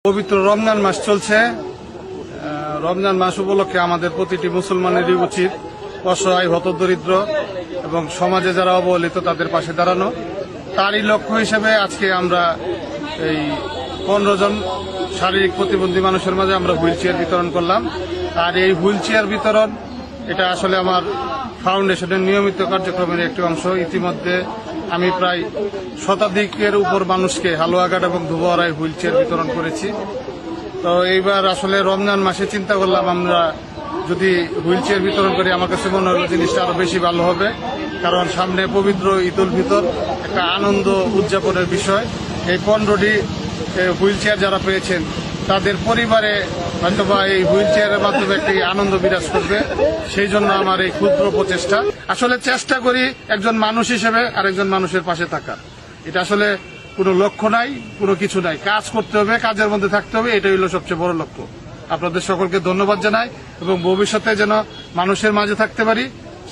পবিত্র রমজান মাস চলছে। রমজান মাস উপলক্ষে আমাদের প্রতিটি মুসলমানেরই উচিত অসহায় হতদরিদ্র এবং সমাজে যারা অবহেলিত তাদের পাশে দাঁড়ানো। তারই লক্ষ্য হিসেবে আজকে আমরা এই 15 জন শারীরিক প্রতিবন্ধী মানুষের মাঝে আমরা হুইল চেয়ার বিতরণ করলাম। আর এই হুইল চেয়ার বিতরণ এটা আসলে আমার ফাউন্ডেশনের নিয়মিত কার্যক্রমের একটি অংশ। ইতিমধ্যে আমি প্রায় শতাধিকের উপর মানুষকে হালুয়াঘাট এবং ধুবড়ায় হুইল চেয়ার বিতরণ করেছি। তো এইবার আসলে রমজান মাসে চিন্তা করলাম আমরা যদি হুইল চেয়ার বিতরণ করি, আমার কাছে মনে হলো জিনিসটা আরো বেশি ভালো হবে। কারণ সামনে পবিত্র ঈদুল ফিতর, একটা আনন্দ উদযাপনের বিষয়। এই 15টি হুইল চেয়ার যারা পেয়েছেন তাদের পরিবারে হয়তোবা এই হুইল চেয়ারের মাধ্যমে একটি আনন্দ বিরাজ করবে। সেই জন্য আমার এই ক্ষুদ্র প্রচেষ্টা। আসলে চেষ্টা করি একজন মানুষ হিসেবে আরেকজন মানুষের পাশে থাকার। এটা আসলে কোনো লক্ষ্য নাই, কোনো কিছু নাই, কাজ করতে হবে, কাজের মধ্যে থাকতে হবে, এটাই হলো সবচেয়ে বড় লক্ষ্য। আপনাদের সকলকে ধন্যবাদ জানাই এবং ভবিষ্যতে যেন মানুষের মাঝে থাকতে পারি,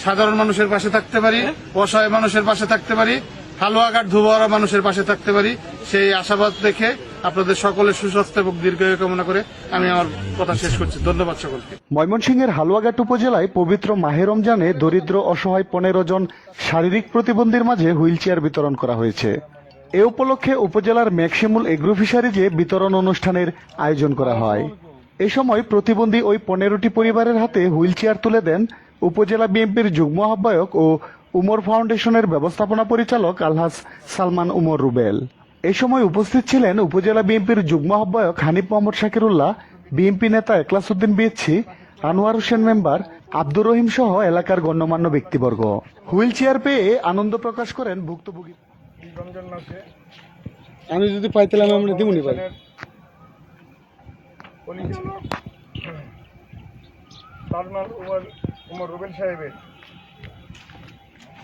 সাধারণ মানুষের পাশে থাকতে পারি, অসহায় মানুষের পাশে থাকতে পারি, হালুয়াঘাট ধুবড়া মানুষের পাশে থাকতে পারি, সেই আশাবাদ দেখে আপনাদের সকলের সুস্বাস্থ্য এবং দীর্ঘায়ু কামনা করে আমি আমার কথা শেষ করছি। ধন্যবাদ সকলকে। ময়মনসিংহের হালুয়াঘাট উপজেলায় পবিত্র মাহে রমজানে দরিদ্র অসহায় 15 জন শারীরিক প্রতিবন্ধীর মাঝে হুইল চেয়ার বিতরণ করা হয়েছে। এ উপলক্ষে উপজেলার ম্যাক্সিমুল এগ্রো ফিশারিজে বিতরণ অনুষ্ঠানের আয়োজন করা হয়। এ সময় প্রতিবন্ধী ওই 15টি পরিবারের হাতে হুইল চেয়ার তুলে দেন উপজেলা বিএনপির যুগ্ম আহ্বায়ক ও উমর ফাউন্ডেশনের ব্যবস্থাপনা পরিচালক আলহাজ সালমান উমর রুবেল। এ সময় উপস্থিত ছিলেন উপজেলা বিএনপির যুগ্ম আহ্বায়ক হানিফ মোহাম্মদ শাকিরুল্লাহ, বিএনপি নেতা একলাস উদ্দিন বিএসসি, আনোয়ার হোসেন মেম্বার, আব্দুর রহিম সহ এলাকার গণ্যমান্য ব্যক্তিবর্গ। হুইল চেয়ার পেয়ে আনন্দ প্রকাশ করেন ভুক্তভোগী। রমজান মাসে আমি যদি পাইতাম আমরা দিমুনি ভাই। সালমান উমর রুবেল সাহেবের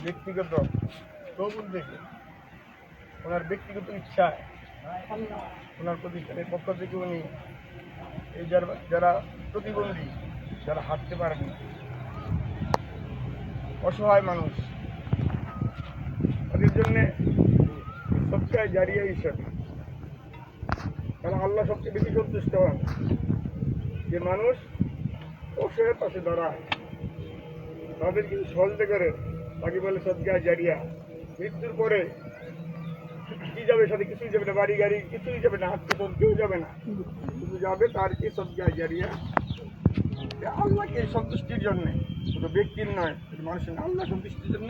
ব্যক্তিগত তহবিল থেকে ওনার ব্যক্তিগত ইচ্ছায় ওনার প্রতিষ্ঠানের পক্ষ থেকে উনি এই যারা প্রতিবন্ধী, যারা হাঁটতে পারেন না, অসহায় মানুষ, তাদের জন্য সবচেয়ে জারিয়া হিসাবে, কারণ আল্লাহ সবচেয়ে বেশি সন্তুষ্ট হন যে মানুষ অসহায়ের পাশে দাঁড়ায়, তাদের কিছু সহযোগিতা করে, তাকে বলে সদকা জারিয়া। মৃত্যুর পরে কি যাবে, সাথে কিছুই যাবে না, বাড়ি গাড়ি কিছুই যাবে না, আত্মীয় কেউ যাবে না, শুধু যাবে তার কি সদকা জারিয়া। আল্লাহকে সন্তুষ্টির জন্যে, শুধু ব্যক্তির নয়, মানুষের আল্লাহ সন্তুষ্টির জন্য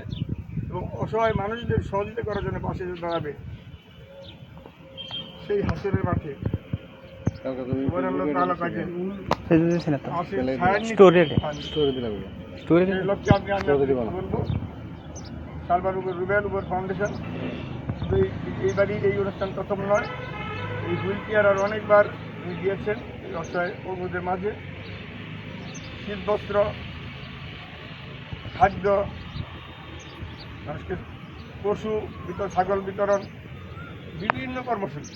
এবং অসহায় মানুষদের সহযোগিতা করার জন্য পাশে দাঁড়াবে। সেই হাসরের মাঠে সালমান রুবেল উমর ফাউন্ডেশন এইবারই এই অনুষ্ঠান প্রথম নয়, এই হুইল চেয়ার আর অনেকবার দিয়েছেন এই অসহায় অবুদের মাঝে। শীতবস্ত্র, খাদ্য, মানুষকে পশু বিতরণ, ছাগল বিতরণ, বিভিন্ন কর্মসূচি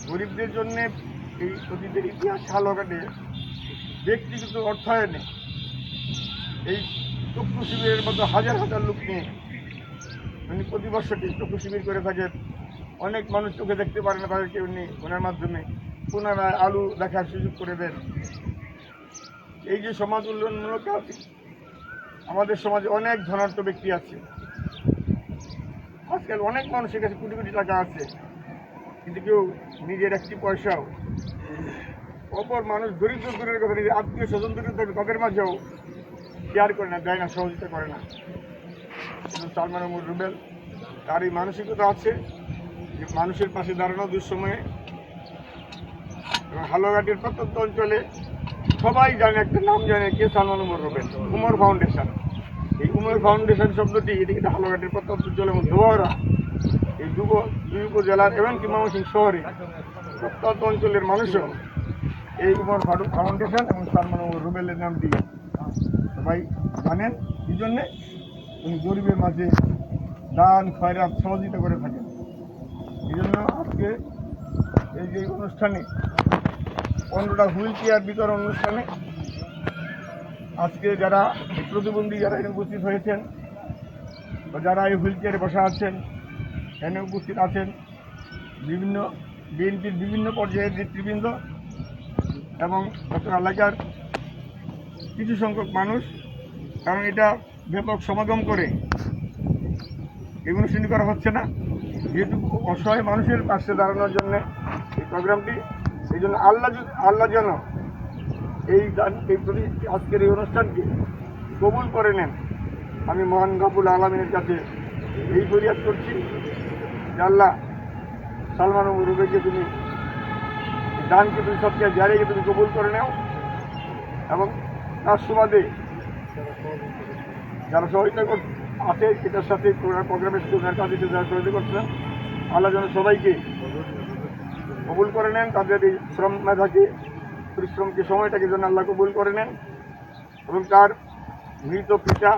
গরিবদের জন্য। এই অতীতের ইতিহাস হালুয়াঘাটে ব্যক্তিগত অর্থায়নে এই চক্ষু শিবিরের মতো হাজার হাজার লোক নিয়ে উনি প্রতি বছরটি চক্ষু শিবির করে থাকেন। অনেক মানুষ চোখে দেখতে পারে না, তাদেরকে উনি ওনার মাধ্যমে পুনরায় আলু দেখার সুযোগ করে দেন। এই যে সমাজ উন্নয়নমূলক কাজ, আমাদের সমাজে অনেক ধনাঢ্য ব্যক্তি আছে, আজকাল অনেক মানুষের কাছে কোটি কোটি টাকা আছে, কিন্তু কেউ নিজের একটি পয়সাও অপর মানুষ দরিদ্র দূরের কথা, নিজের আত্মীয় স্বজন দরিদ্র তাদের মাঝেও শেয়ার করে না, দেয় না, সহযোগিতা করে না। কিন্তু সালমান উমর রুবেল তার এই মানসিকতা আছে যে মানুষের পাশে দাঁড়ানো দুঃসময়ে। এবং হালুয়াঘাটের প্রত্যন্ত অঞ্চলে সবাই জানে, একটা নাম জানে, কে সালমান উমর রুবেল, উমর ফাউন্ডেশন। এই উমর ফাউন্ডেশন শব্দটি এটি কিন্তু হালুয়াঘাটের প্রত্যন্ত অঞ্চল এবং ধোয়ারা এই দুই উপজেলার এমনকি ময়মনসিংহ শহরে প্রত্যন্ত অঞ্চলের মানুষও এই উমর ফাউন্ডেশন এবং সালমান উমর রুবেলের নাম দিয়ে সবাই জানেন। এই জন্যে উনি গরিবের মাঝে দান খয়রাত সহযোগিতা করে থাকেন। এই জন্য আজকে এই যে অনুষ্ঠানে 15টা হুইল চেয়ার বিতরণ অনুষ্ঠানে আজকে যারা প্রতিবন্ধী যারা এখানে উপস্থিত হয়েছেন বা যারা এই হুইল চেয়ারে বসা আছেন, এখানে উপস্থিত আছেন, বিভিন্ন বিএনপির বিভিন্ন পর্যায়ের নেতৃবৃন্দ এবং অত্র এলাকার কিছু সংখ্যক মানুষ, কারণ এটা ব্যাপক সমাগম করে এই অনুষ্ঠান করা হচ্ছে না, যেহেতু অসহায় মানুষের পাশে দাঁড়ানোর জন্য এই প্রোগ্রামটি, এই জন্য আল্লাহ যেন আজকের এই অনুষ্ঠানকে কবুল করে নেন। আমি মহান রব্বুল আলামিনের কাছে এই ফরিয়াদ করছি যে আল্লাহ সালমান রুবেকে তুমি দানকে তুমি সবচেয়ে জারিকে তুমি কবুল করে নাও, এবং তার সুবাদে যারা সহযোগিতা আছে এটার সাথে প্রোগ্রামের কাজে যারা সহযোগিতা করছেন, আল্লাহ যেন সবাইকে কবুল করে নেন, তাদের এই শ্রম মেধাকে পরিশ্রমকে সময়টাকে যেন আল্লাহ কবুল করে নেন, এবং তার মৃত পিতা